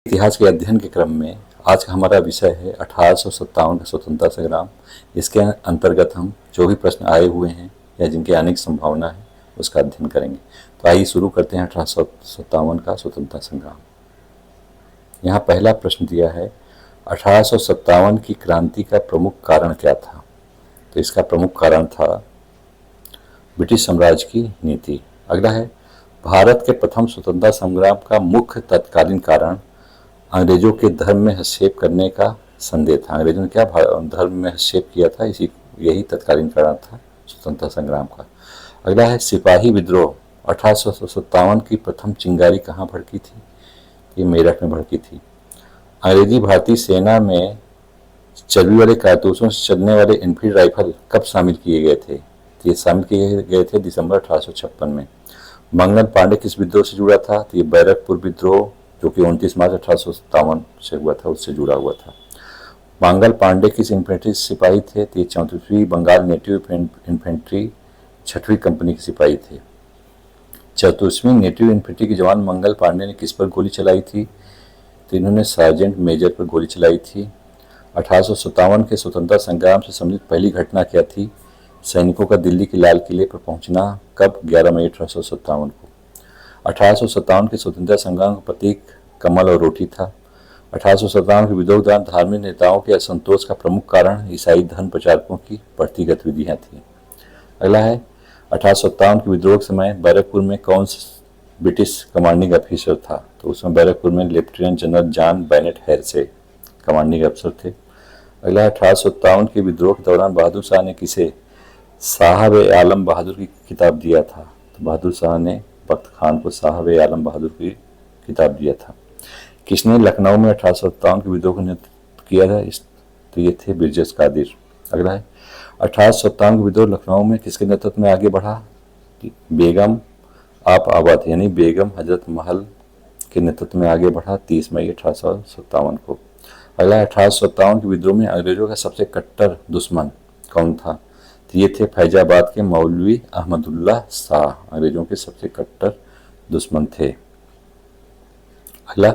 इतिहास के अध्ययन के क्रम में आज का हमारा विषय है 1857 का स्वतंत्रता संग्राम। इसके अंतर्गत हम जो भी प्रश्न आए हुए हैं या जिनकी आने की संभावना है उसका अध्ययन करेंगे। तो आइए शुरू करते हैं 1857 का स्वतंत्रता संग्राम। यहाँ पहला प्रश्न दिया है 1857 की क्रांति का प्रमुख कारण क्या था। तो इसका प्रमुख कारण था ब्रिटिश साम्राज्य की नीति। अगला है भारत के प्रथम स्वतंत्रता संग्राम का मुख्य तत्कालीन कारण अंग्रेजों के धर्म में हस्तक्षेप करने का संदेह था। अंग्रेजों ने क्या धर्म में हस्तक्षेप किया था, यही तत्कालीन कारण था स्वतंत्रता संग्राम का। अगला है सिपाही विद्रोह। 1857 की प्रथम चिंगारी कहाँ भड़की थी। ये मेरठ में भड़की थी। अंग्रेजी भारतीय सेना में चर्बी वाले कारतूसों से चलने वाले इनफील्ड राइफल कब शामिल किए गए थे। ये शामिल किए गए थे दिसंबर 1856 में। मंगल पांडे किस विद्रोह से जुड़ा था। तो ये बैरकपुर विद्रोह जो कि 29 मार्च 1857 से हुआ था, उससे जुड़ा हुआ था। मंगल पांडे किस इन्फेंट्री सिपाही थे। तो ये 34वीं बंगाल नेटिव इन्फेंट्री 6वीं कंपनी के सिपाही थे। 34वीं नेटिव इन्फेंट्री के जवान मंगल पांडे ने किस पर गोली चलाई थी। तो इन्होंने सार्जेंट मेजर पर गोली चलाई थी। 1857 के स्वतंत्रता संग्राम से संबंधित पहली घटना क्या थी। सैनिकों का दिल्ली के लाल किले पर पहुंचना। कब। 11 मई 1857 को। 1857 के स्वतंत्रता संग्राम का प्रतीक कमल और रोटी था। 1857 के विद्रोह दौरान धार्मिक नेताओं के असंतोष का प्रमुख कारण ईसाई धर्म प्रचारकों की बढ़ती गतिविधियां थी। अगला है 1857 के विद्रोह के समय बैरकपुर में कौन ब्रिटिश कमांडिंग ऑफिसर था। तो उसमें बैरकपुर में lieutenant general John Bennett Hearsey commanding अफसर थे। अगला 1857 के विद्रोह के दौरान बहादुर शाह ने किसे साहब आलम बहादुर की खिताब दिया था। तो बहादुर शाह ने बख्त खान को साहब आलम बहादुर की खिताब दिया था। किसने लखनऊ में 1857 के विद्रोह का नेतृत्व किया था। तो ये थे बिरजस कादिर। अगला है 1857 के विद्रोह लखनऊ में किसके नेतृत्व में आगे बढ़ा। बेगम आप आबाद यानी बेगम हजरत महल के नेतृत्व में आगे बढ़ा 30 मई 1857 को। अगला 1857 के विद्रोह में अंग्रेजों का सबसे कट्टर दुश्मन कौन था। तो ये थे फैजाबाद के मौलवी अहमदुल्ला शाह, अंग्रेजों के सबसे कट्टर दुश्मन थे। अगला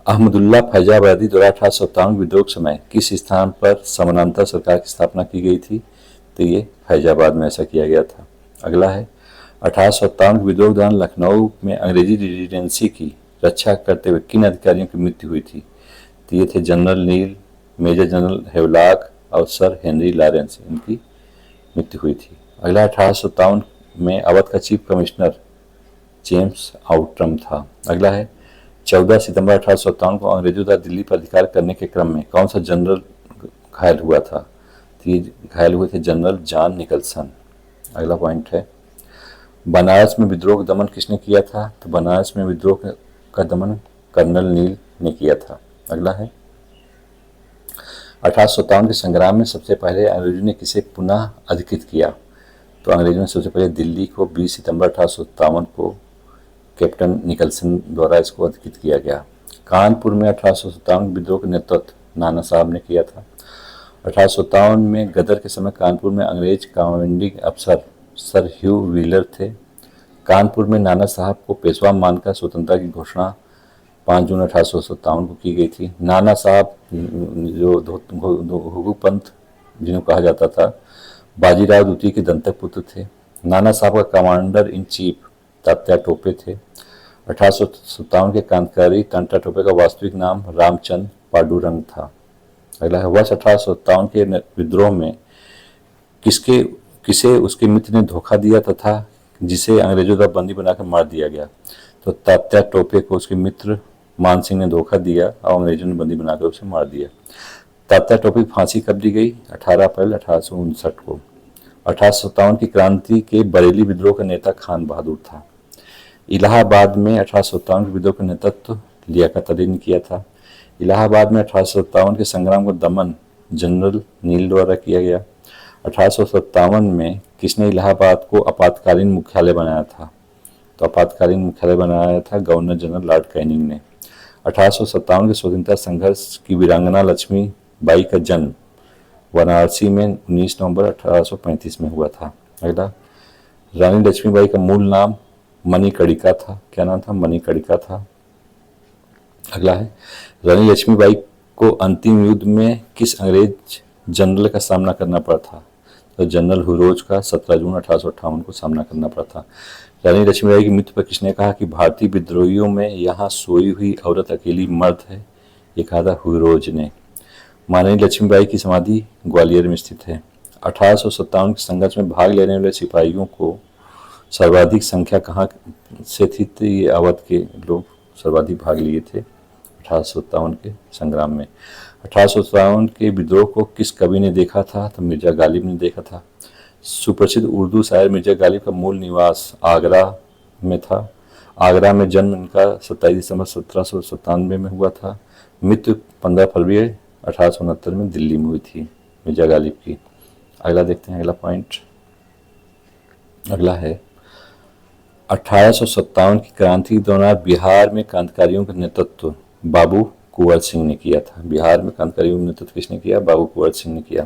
अहमदुल्ला फैजाबादी द्वारा 1857 विद्रोह के समय किस स्थान पर समानांतर सरकार की स्थापना की गई थी। तो ये फैजाबाद में ऐसा किया गया था। अगला है 1857 के विद्रोह के दौरान लखनऊ में अंग्रेजी रेजिडेंसी की रक्षा करते हुए किन अधिकारियों की मृत्यु हुई थी। तो ये थे जनरल नील, मेजर जनरल हेवलॉक और सर हेनरी लॉरेंस, इनकी मृत्यु हुई थी। अगला 1857 में अवध का चीफ कमिश्नर जेम्स आउट्रम था। अगला है 14 सितंबर 1857 को अंग्रेजों द्वारा दिल्ली पर अधिकार करने के क्रम में कौन सा जनरल घायल हुआ था। तो ये घायल हुए थे जनरल जॉन निकलसन। अगला पॉइंट है बनारस में विद्रोह का दमन किसने किया था। तो बनारस में विद्रोह का दमन कर्नल नील ने किया था। अगला है 1857 के संग्राम में सबसे पहले अंग्रेजों ने किसे पुनः अधिकृत किया। तो अंग्रेजों ने सबसे पहले दिल्ली को 20 सितंबर 1857 को कैप्टन निकलसन द्वारा इसको अधिकृत किया गया। कानपुर में 1857 विद्रोह का नेतृत्व नाना साहब ने किया था। 1857 में गदर के समय कानपुर में अंग्रेज कमांडिंग अफसर सर ह्यू व्हीलर थे। कानपुर में नाना साहब को पेशवा मानकर स्वतंत्रता की घोषणा 5 जून 1857 को की गई थी। नाना साहब जो घुघु पंथ जिन्हें कहा जाता था, बाजीराव द्वितीय के दंतक पुत्र थे। नाना साहब का commander in chief Tatya Tope थे। 1857 के क्रांतिकारी तात्या टोपे का वास्तविक नाम रामचंद्र पांडुरंग था। अगला है वर्ष 1857 के विद्रोह में किसे उसके मित्र ने धोखा दिया तथा जिसे अंग्रेजों द्वारा बंदी बनाकर मार दिया गया। तो तात्या टोपे को उसके मित्र मान सिंह ने धोखा दिया और अंग्रेजों ने बंदी बनाकर उसे मार दिया। तात्या टोपे की फांसी कब दी गई। 18 अप्रैल 1859 को। 1857 की क्रांति के बरेली विद्रोह का नेता खान बहादुर था। इलाहाबाद में 1857 के विद्रोह का नेतृत्व लियाकत अली ने किया था। इलाहाबाद में 1857 के संग्राम का दमन जनरल नील द्वारा किया गया। 1857 में किसने इलाहाबाद को आपातकालीन मुख्यालय बनाया था। तो आपातकालीन मुख्यालय बनाया था गवर्नर जनरल लॉर्ड कैनिंग ने। 1857 के स्वतंत्रता संघर्ष की वीरांगना लक्ष्मी बाई का जन्म वाराणसी में 19 नवंबर 1835 में हुआ था। अगला रानी लक्ष्मीबाई का मूल नाम मणिकर्णिका था। क्या नाम था। मणिकर्णिका था। अगला है, रानी लक्ष्मीबाई को अंतिम युद्ध में किस अंग्रेज जनरल का सामना करना पड़ा था? तो जनरल हुरोज का 17 जून 1858 को सामना करना पड़ा था। रानी लक्ष्मीबाई की मृत्यु पर किसने कहा कि भारतीय विद्रोहियों में यहाँ सोई हुई औरत अकेली मर्द है? ये कहा था हुरोज ने। महारानी लक्ष्मीबाई की समाधि ग्वालियर में स्थित है। 1857 के संघर्ष में भाग लेने वाले सिपाहियों को सर्वाधिक संख्या कहाँ से थी? तो ये अवध के लोग सर्वाधिक भाग लिए थे 1857 के संग्राम में। 1857 के विद्रोह को किस कवि ने देखा था? तो मिर्जा गालिब ने देखा था। सुप्रसिद्ध उर्दू शायर मिर्जा गालिब का मूल निवास आगरा में था। आगरा में जन्म इनका 27 दिसंबर 1797 में हुआ था। मृत्यु 15 फरवरी 1869 में दिल्ली में हुई थी मिर्जा गालिब की। अगला देखते हैं, अगला पॉइंट अगला है, 1857 की क्रांति के दौरान बिहार में क्रांतिकारियों का नेतृत्व बाबू कुंवर सिंह ने किया था। बिहार में क्रांतिकारियों का नेतृत्व किसने किया? बाबू कुंवर सिंह ने किया।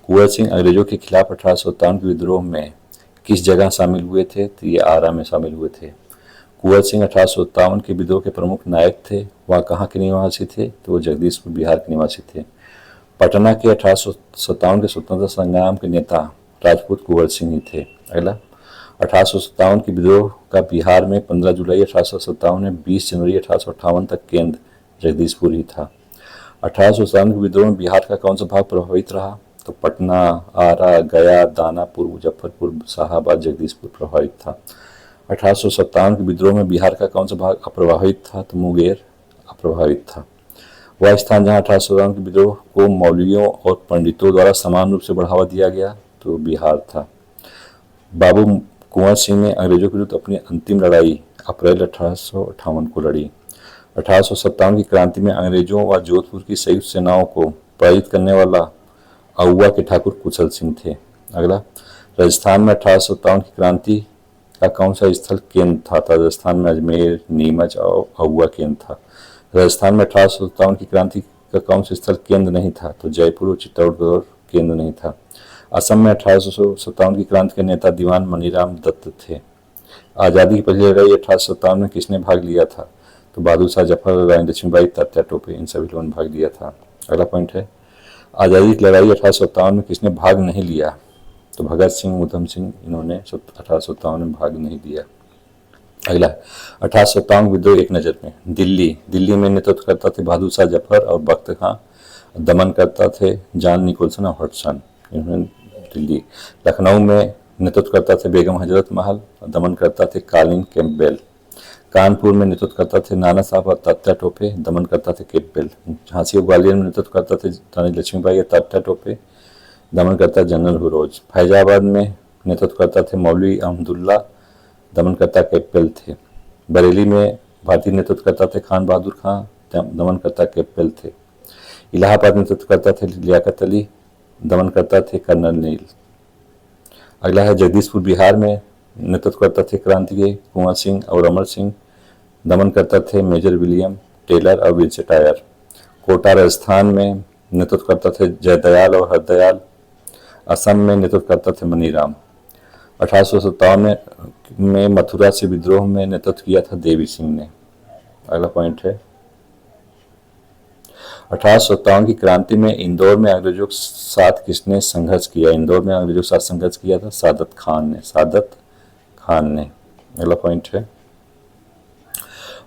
कुंवर सिंह अंग्रेजों के खिलाफ 1857 के विद्रोह में किस जगह शामिल हुए थे? तो ये आरा में शामिल हुए थे। कुंवर सिंह 1857 के विद्रोह के प्रमुख नायक थे। वह कहाँ के निवासी थे? तो वो जगदीशपुर बिहार के निवासी थे। पटना के 1857 के स्वतंत्रता संग्राम के नेता राजपूत कुंवर सिंह ही थे। अगला, 1857 के विद्रोह का बिहार में 15 जुलाई 1857 में 20 जनवरी 1858 तक केंद्र जगदीशपुर ही था। 1857 के विद्रोह में बिहार का कौन सा भाग प्रभावित रहा? तो पटना, आरा, गया, दानापुर, मुजफ्फरपुर, शाहाबाद, जगदीशपुर प्रभावित था। 1857 के विद्रोह में बिहार का कौन सा भाग अप्रभावित था? तो मुंगेर अप्रभावित था। वह स्थान जहां 1857 के विद्रोह को मौलवियों और पंडितों द्वारा समान रूप से बढ़ावा दिया गया तो बिहार था। बाबू कुंवर सिंह ने अंग्रेजों के विरुद्ध अपनी अंतिम लड़ाई अप्रैल 1858 को लड़ी। 1857 की क्रांति में अंग्रेजों व जोधपुर की संयुक्त सेनाओं को पराजित करने वाला अहुआ के ठाकुर कुशल सिंह थे। अगला, राजस्थान में 1857 की क्रांति का कौन सा स्थल केंद्र था? राजस्थान में अजमेर, नीमच और अहुआ केंद्र था। राजस्थान में 1857 की क्रांति का कौन सा स्थल केंद्र नहीं था? तो जयपुर और चित्तौड़गढ़ केंद्र नहीं था। असम में 1857 की क्रांति के नेता दीवान मनीराम दत्त थे। आज़ादी की पहली लड़ाई 1857 में किसने भाग लिया था? तो बहादुर शाह जफर, रानी लक्ष्मीबाई, तात्या टोपे, इन सभी लोगों ने भाग लिया था। अगला पॉइंट है, आज़ादी की लड़ाई 1857 में किसने भाग नहीं लिया? तो भगत सिंह, उधम सिंह, इन्होंने 1857 में भाग नहीं लिया। अगला, 1857 विद्रोह एक नज़र में। दिल्ली में नेतृत्व करता थे बहादुर शाह जफर और बख्त खां। दमन करता थे जॉन निकोलसन और हडसन, इन्होंने दिल्ली। लखनऊ में नेतृत्व करता थे बेगम हजरत महल, दमन करता थे कॉलिन कैंपबेल। कानपुर में नेतृत्व करता थे नाना साहब और तात्या टोपे, दमन करता थे कैंपबेल। झांसी और ग्वालियर में नेतृत्व करता थे रानी लक्ष्मीबाई और तात्या टोपे, दमन करता जनरल हुरोज। फैजाबाद में नेतृत्व करता थे मौलवी अहमदुल्ला, दमन करता कैंपबेल थे। बरेली में भारतीय नेतृत्व करता थे खान बहादुर खां, दमन करता कैंपबेल थे। इलाहाबाद में नेतृत्व करता थे लियाकत अली, दमन करता थे कर्नल नील। अगला है, जगदीशपुर बिहार में नेतृत्व करता थे क्रांति के कुंवर सिंह और अमर सिंह, दमन करता थे मेजर विलियम टेलर और विल्सेट आयर। कोटा राजस्थान में नेतृत्व करता थे जयदयाल और हरदयाल। असम में नेतृत्व करता थे मनीराम। 1857 में मथुरा से विद्रोह में नेतृत्व किया था देवी सिंह ने। अगला पॉइंट है, 1857 की क्रांति में इंदौर में अंग्रेजों के साथ किसने संघर्ष किया? इंदौर में अंग्रेजों के साथ संघर्ष किया था सादत खान ने। अगला पॉइंट है,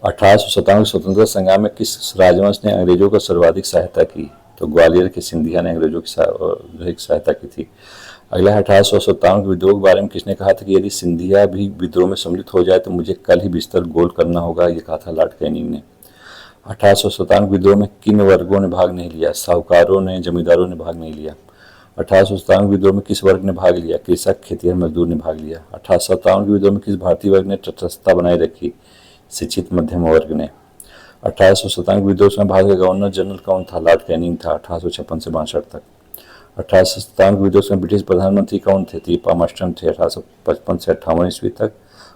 1857 स्वतंत्रता संग्राम में किस राजवंश ने अंग्रेजों को सर्वाधिक सहायता की? तो ग्वालियर के सिंधिया ने अंग्रेजों की सहायता की थी। अगला है, 1857 के विद्रोह के बारे में किसने कहा था कि यदि सिंधिया भी विद्रोह में सम्मिलित हो जाए तो मुझे कल ही बिस्तर गोल करना होगा? ये कहा था लॉर्ड कैनिंग ने। 1857 विद्रोह में किन वर्गों ने भाग नहीं लिया? साहूकारों ने, जमींदारों ने भाग नहीं लिया। 1857 विद्रोह में किस वर्ग ने भाग लिया? कृषक, खेतिहर, मजदूर ने भाग लिया। 1857 के विद्रोह में किस भारतीय वर्ग ने तटस्थता बनाए रखी? शिक्षित मध्यम वर्ग ने। 1857 विद्रोह में भारत का गवर्नर जनरल कौन था? लॉर्ड कैनिंग था 1856 से 62 तक। 1857 विद्रोह में ब्रिटिश प्रधानमंत्री कौन थे? तो पामस्टन थे 1855 से 58 ईस्वी तक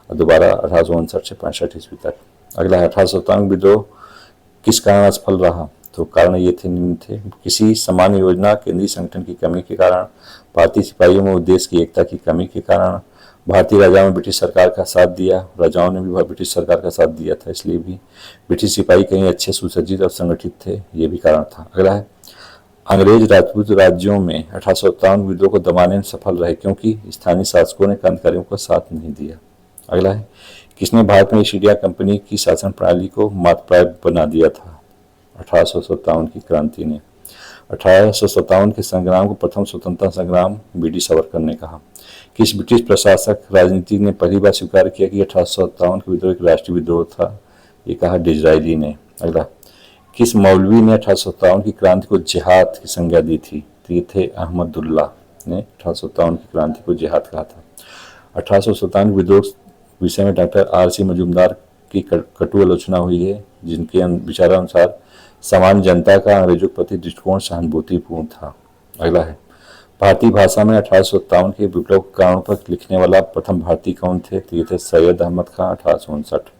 और दोबारा 1859 से 65 ईस्वी तक। अगला है, 1857 विद्रोह किस कारण असफल रहा? तो कारण ये थे, निम्न थे। किसी समान योजना, केंद्रीय संगठन की कमी के कारण, भारतीय सिपाहियों में उद्देश्य की एकता की कमी के कारण, भारतीय राजाओं ने ब्रिटिश सरकार का साथ दिया, राजाओं ने भी ब्रिटिश सरकार का साथ दिया था, इसलिए भी ब्रिटिश सिपाही कहीं अच्छे सुसज्जित और संगठित थे, ये भी कारण था। अगला है, अंग्रेज राजपूत राज्यों में 1857 विद्रोह को दबाने में सफल रहे क्योंकि स्थानीय शासकों ने क्रांतिकारियों को साथ नहीं दिया। अगला है, किसने भारत में ईस्ट इंडिया कंपनी की शासन प्रणाली को मातप्राय बना दिया था? 1857 की क्रांति ने। 1857 के संग्राम को प्रथम स्वतंत्रता संग्राम बी.डी. सावरकर ने कहा। किस ब्रिटिश प्रशासक राजनीतिक ने पहली बार स्वीकार किया कि 1857 का विद्रोह एक राष्ट्रीय विद्रोह था? ये कहा डिज़रायली ने। अगला, किस मौलवी ने 1857 की क्रांति को जिहाद की संज्ञा दी थी? तो ये थे अहमदुल्ला ने 1857 की क्रांति को जिहाद कहा था। 1857 विद्रोह विषय में डॉक्टर आर.सी. मजूमदार की कटु आलोचना हुई है, जिनके विचारानुसार सामान्य जनता का अंग्रेजों के प्रति दृष्टिकोण सहानुभूतिपूर्ण था। अगला है, भारतीय भाषा में 1857 के विप्लव के कारणों पर लिखने वाला प्रथम भारतीय कौन थे? तो ये थे सैयद अहमद खां 1859।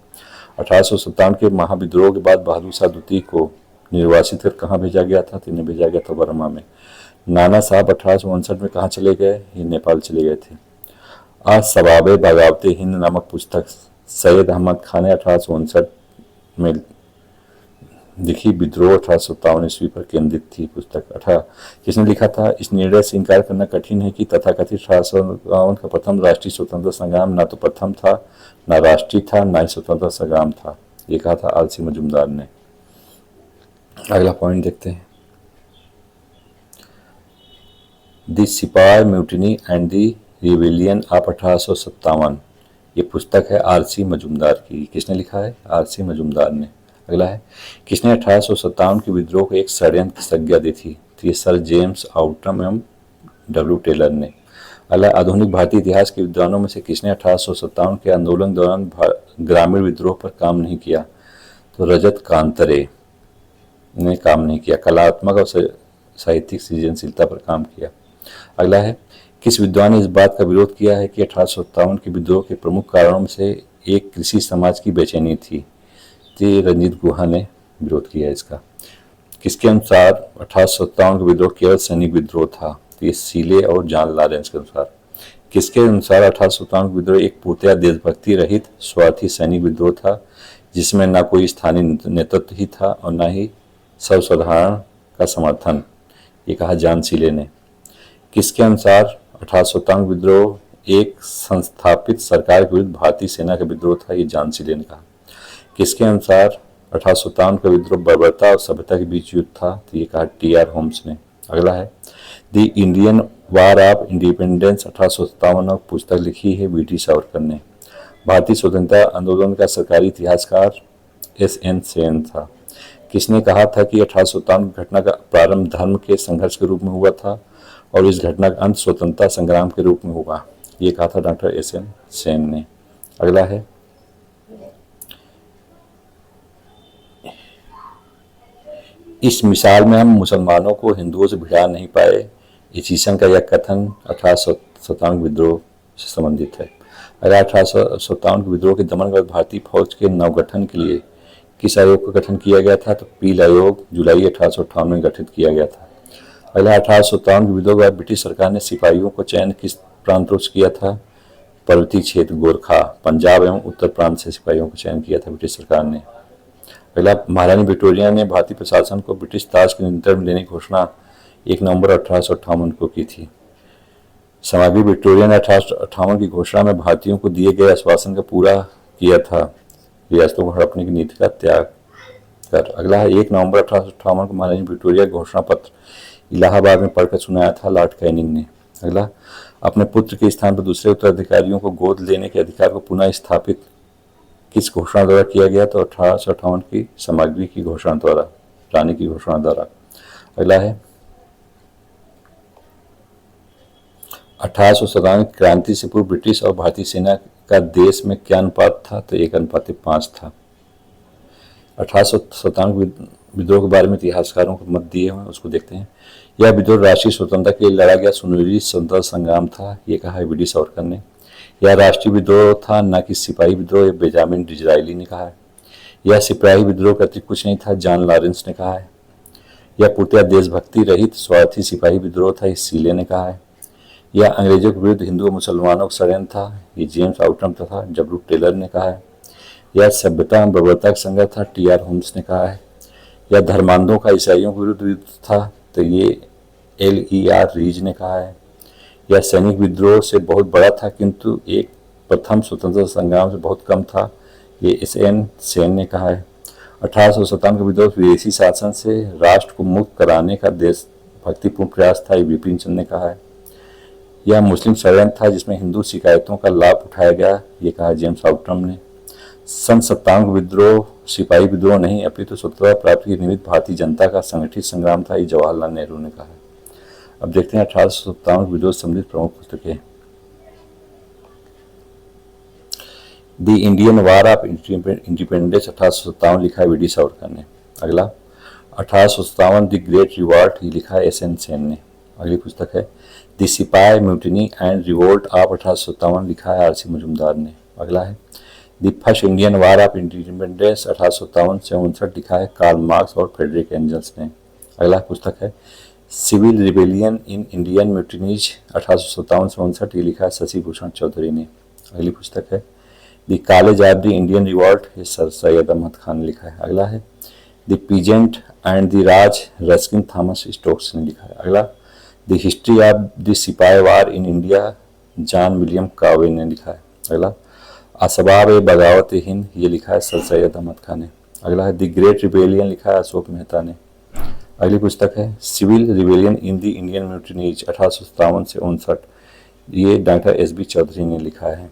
1857 के महाविद्रोह के बाद बहादुर शाह द्वितीय को निर्वासित कर कहाँ भेजा गया था? तो इन्हें भेजा गया था बर्मा में। नाना साहब 1859 में कहाँ चले गए? ये नेपाल चले गए थे। आज सबाबे बगावते हिंद नामक पुस्तक सैयद अहमद खान ने 1859 में लिखी विद्रोह 1857 ईस्वी पर केंद्रित थी पुस्तक। किसने लिखा था? इस निर्णय से इनकार करना कठिन है कि तथाकथित 1857 का प्रथम राष्ट्रीय स्वतंत्रता संग्राम न तो प्रथम था, न राष्ट्रीय था, न ही स्वतंत्रता संग्राम था। ये कहा था आर.सी. मजूमदार ने। अगला पॉइंट देखते हैं, द सिपाही mutiny and the rebellion of 1857। ये पुस्तक है आर.सी. मजूमदार की। किसने लिखा है? आर.सी. मजूमदार ने। अगला है, किसने 1857 के विद्रोह को एक षड्यंत्र की संज्ञा दी थी? तो ये सर जेम्स आउटम एवं डब्ल्यू टेलर ने। अगला, आधुनिक भारतीय इतिहास के विद्वानों में से किसने 1857 के आंदोलन दौरान ग्रामीण विद्रोह पर काम नहीं किया? तो रजत कांतरे ने काम नहीं किया, कलात्मक और साहित्यिक सृजनशीलता पर काम किया। अगला है, किस विद्वान ने इस बात का विरोध किया है कि 1857 के विद्रोह के प्रमुख कारणों में से एक कृषि समाज की बेचैनी थी? रंजीत गुहा ने विरोध किया इसका। किसके अनुसार 1857 का विद्रोह केवल सैनिक विद्रोह था? तो ये सीले और जॉन लॉरेंस के अनुसार। किसके अनुसार 1857 का विद्रोह एक पूर्णतया देशभक्ति रहित स्वार्थी सैनिक विद्रोह था, जिसमें न कोई स्थानीय नेतृत्व ही था और न ही सर्वसाधारण का समर्थन? ये कहा जॉन सीले ने। किसके अनुसार 1857 विद्रोह एक संस्थापित सरकार के विरुद्ध भारतीय सेना का विद्रोह था? ये जॉन सीले ने कहा। किसके अनुसार 1857 का विद्रोह बर्बरता और सभ्यता के बीच युद्ध था? तो ये कहा टी.आर. होम्स ने। अगला है, the Indian war of independence 1857 पुस्तक लिखी है बी.डी. सावरकर ने। भारतीय स्वतंत्रता आंदोलन का सरकारी इतिहासकार एस.एन. सेन था। किसने कहा था कि 1857 घटना का प्रारंभ धर्म के संघर्ष के रूप में हुआ था और इस घटना का अंत स्वतंत्रता संग्राम के रूप में होगा? ये कहा था डॉक्टर एस.एन. सेन ने। अगला है, इस मिसाल में हम मुसलमानों को हिंदुओं से भिड़ा नहीं पाए, ईसीसन का यह कथन 1857 विद्रोह से संबंधित है। अगर 1857 के विद्रोह के दमन के बाद भारतीय फौज के नवगठन के लिए किस आयोग का गठन किया गया था? तो पील आयोग जुलाई 1858 में गठित किया गया था। अगला, 1857 के विद्रोह के बाद ब्रिटिश सरकार ने सिपाहियों को चयन किस प्रांतों से किया था? पर्वतीय क्षेत्र गोरखा, पंजाब एवं उत्तर प्रांत से सिपाहियों का चयन किया था ब्रिटिश सरकार ने। पहला, महारानी विक्टोरिया ने भारतीय प्रशासन को ब्रिटिश ताज के नियंत्रण में लेने की घोषणा 1 नवंबर 1858 को की थी। समागी विक्टोरिया ने 1858 की घोषणा में भारतीयों को दिए गए आश्वासन का पूरा किया था, रियासतों को हड़पने की नीति का त्याग कर। अगला है, 1 नवंबर 1858 को महारानी विक्टोरिया घोषणा पत्र इलाहाबाद में पढ़कर सुनाया था लॉर्ड कैनिंग ने। अगला, अपने पुत्र के स्थान पर दूसरे उत्तराधिकारियों को गोद लेने के अधिकार को पुनः स्थापित किस घोषणा द्वारा किया गया? तो 1858 की समाग्री की घोषणा द्वारा, रानी की घोषणा द्वारा। अगला है, 1857 क्रांति से पूर्व ब्रिटिश और भारतीय सेना का देश में क्या अनुपात था? तो 1:5 था। 1857 विद्रोह के बारे में इतिहासकारों को मत दिए हुए, उसको देखते हैं। यह विद्रोह राष्ट्रीय स्वतंत्रता के लिए लड़ा गया सुनहरी स्वतंत्रता संग्राम था, ये कहा है बी.डी. सावरकर ने। यह राष्ट्रीय विद्रोह था, न कि सिपाही विद्रोह, बेंजामिन डिज़रायली ने कहा है। यह सिपाही विद्रोह का अतिरिक्त कुछ नहीं था, जॉन लॉरेंस ने कहा है। यह पूर्णतः देशभक्ति रहित स्वार्थी सिपाही विद्रोह था, इस सीले ने कहा है। यह अंग्रेजों के विरुद्ध हिंदू और मुसलमानों का षड्यंत्र था, ये जेम्स आउटम तथा डब्ल्यू टेलर ने कहा है। यह सभ्यता एवं बर्बरता का संघर्ष था, टी आर होम्स ने कहा है। यह धर्मांधों का ईसाइयों के विरुद्ध युद्ध था, तो ये LER रीज ने कहा है। यह सैनिक विद्रोह से बहुत बड़ा था किंतु एक प्रथम स्वतंत्रता संग्राम से बहुत कम था, ये SN सेन ने कहा है। 1857 का विद्रोह विदेशी शासन से राष्ट्र को मुक्त कराने का देशभक्तिपूर्ण प्रयास था, ये बिपिन चंद्र ने कहा है। यह मुस्लिम षड्यंत्र था जिसमें हिंदू शिकायतों का लाभ उठाया गया, ये कहा जेम्स आउटम ने। सन 57 विद्रोह सिपाही विद्रोह नहीं अपितु स्वतंत्रता प्राप्ति के निमित्त भारतीय जनता का संगठित संग्राम था, ये जवाहरलाल नेहरू ने कहा है। अब देखते हैं 1857 विद्रोह से संबंधित प्रमुख पुस्तकें। The Indian war of independence 1857 लिखा है वी.डी. सावरकर ने। अगला 1857 द ग्रेट रिवॉल्ट, ये लिखा है SN सेन ने। अगली पुस्तक है द सिपाही म्यूटिनी एंड रिवोल्ट ऑफ 1857, लिखा है RC मजूमदार ने। अगला है the first Indian war of independence 1857 से 59, लिखा है कार्ल मार्क्स और फ्रेडरिक एंजल्स ने। अगला पुस्तक है civil rebellion in Indian mutinies 1857 से 59, ये लिखा है शशि भूषण चौधरी ने। अगली पुस्तक है the college of the Indian revolt, ये सर सैयद अहमद खान ने लिखा है। अगला है the peasant and the Raj, Ruskin Thomas Stokes ने लिखा है। अगला द हिस्ट्री ऑफ द सिपाही वार इन इंडिया, जॉन विलियम कावे ने लिखा है। अगला असबाब ए बगावत हिंद, ये लिखा है सर सैयद अहमद खान ने। अगला है द ग्रेट रिबेलियन, लिखा है अशोक मेहता ने। अगली पुस्तक है civil rebellion in the Indian mutinies 1857 से 59, ये डॉक्टर SB चौधरी ने लिखा है।